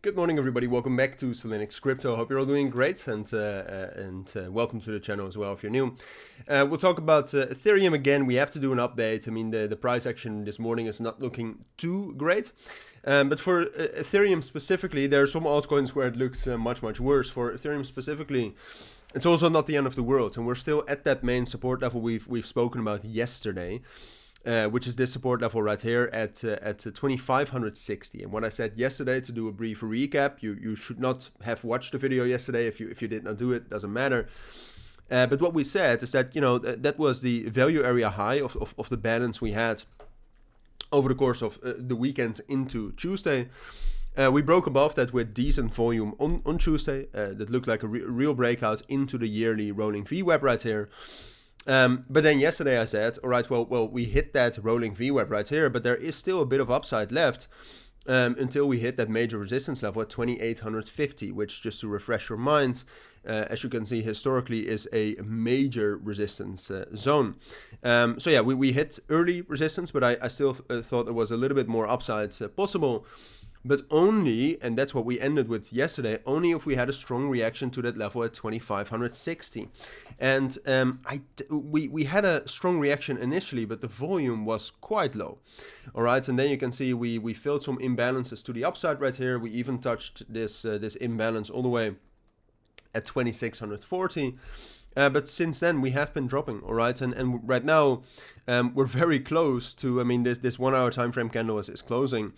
Good morning, everybody. Welcome back to Cilinix Crypto. Hope you're all doing great, and welcome to the channel as well if you're new. We'll talk about Ethereum again. We have to do an update. I mean, the price action this morning is not looking too great. But for Ethereum specifically, there are some altcoins where it looks much worse. For Ethereum specifically, it's also not the end of the world, and we're still at that main support level we've spoken about yesterday. Which is this support level right here at 2560. And what I said yesterday, to do a brief recap, you should not have watched the video yesterday. If you did not do it, doesn't matter. But what we said is that, you know, that was the value area high of the balance we had over the course of the weekend into Tuesday. We broke above that with decent volume on Tuesday. That looked like a real breakout into the yearly rolling VWAP right here. But then yesterday I said, all right, well, we hit that rolling VWAP right here, but there is still a bit of upside left until we hit that major resistance level at 2850, which, just to refresh your mind, as you can see historically, is a major resistance zone. So yeah, we hit early resistance, but I still thought there was a little bit more upside possible. But only, and that's what we ended with yesterday, only if we had a strong reaction to that level at 2560. And we had a strong reaction initially, but the volume was quite low. All right, and then you can see we filled some imbalances to the upside right here. We even touched this imbalance all the way at 2640. But since then we have been dropping, all right, and right now we're very close to, I mean, this 1 hour time frame candle is closing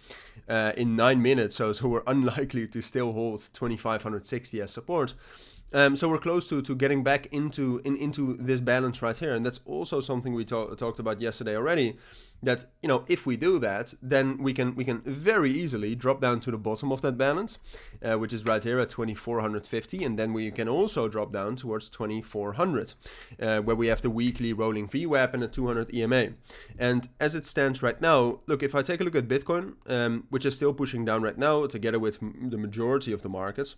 in 9 minutes, so we're unlikely to still hold 2560 as support. So we're close to getting back into this balance right here, and that's also something we talked about yesterday already. That, you know, if we do that, then we can very easily drop down to the bottom of that balance, which is right here at 2450, and then we can also drop down towards 2400, where we have the weekly rolling VWAP and a 200 EMA. And as it stands right now, look, if I take a look at Bitcoin, which is still pushing down right now, together with the majority of the markets.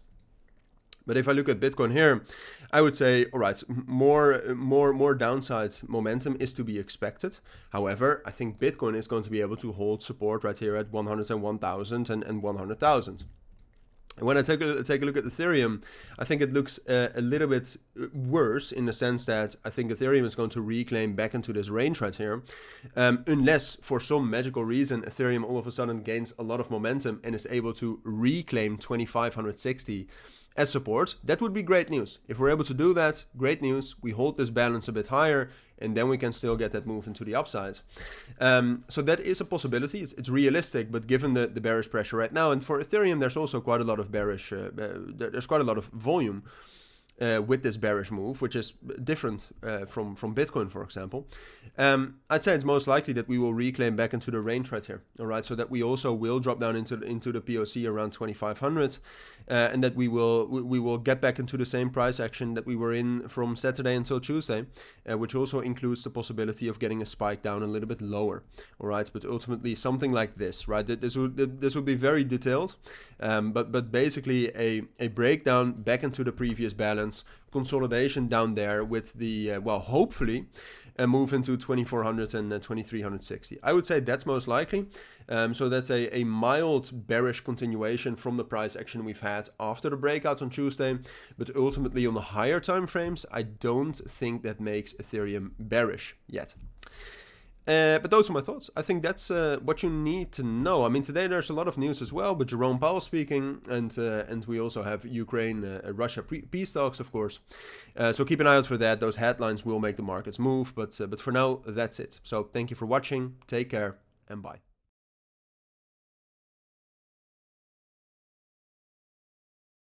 But if I look at Bitcoin here, I would say, all right, more downside momentum is to be expected. However, I think Bitcoin is going to be able to hold support right here at 101,000 and 100,000. And when I take a look at Ethereum, I think it looks a little bit worse in the sense that I think Ethereum is going to reclaim back into this range right here. Unless for some magical reason Ethereum all of a sudden gains a lot of momentum and is able to reclaim 2560 as support. That would be great news. If we're able to do that, great news. We hold this balance a bit higher, and then we can still get that move into the upside. So that is a possibility. It's realistic, but given the bearish pressure right now, and for Ethereum, there's also quite a lot of bearish. There's quite a lot of volume with this bearish move, which is different from Bitcoin, for example. I'd say it's most likely that we will reclaim back into the range right here. All right, so that we also will drop down into the POC around 2500, and that we will get back into the same price action that we were in from Saturday until Tuesday, which also includes the possibility of getting a spike down a little bit lower. All right, but ultimately something like this, right? This would be very detailed, but basically a breakdown back into the previous balance, consolidation down there with the well, hopefully a move into 2400 and 2360. I would say that's most likely. So that's a mild bearish continuation from the price action we've had after the breakout on Tuesday, but ultimately on the higher time frames, I don't think that makes Ethereum bearish yet. But those are my thoughts. I think that's what you need to know. I mean, today there's a lot of news as well, but Jerome Powell speaking, and we also have Ukraine-Russia peace talks, of course. So keep an eye out for that. Those headlines will make the markets move, but for now, that's it. So thank you for watching. Take care, and bye.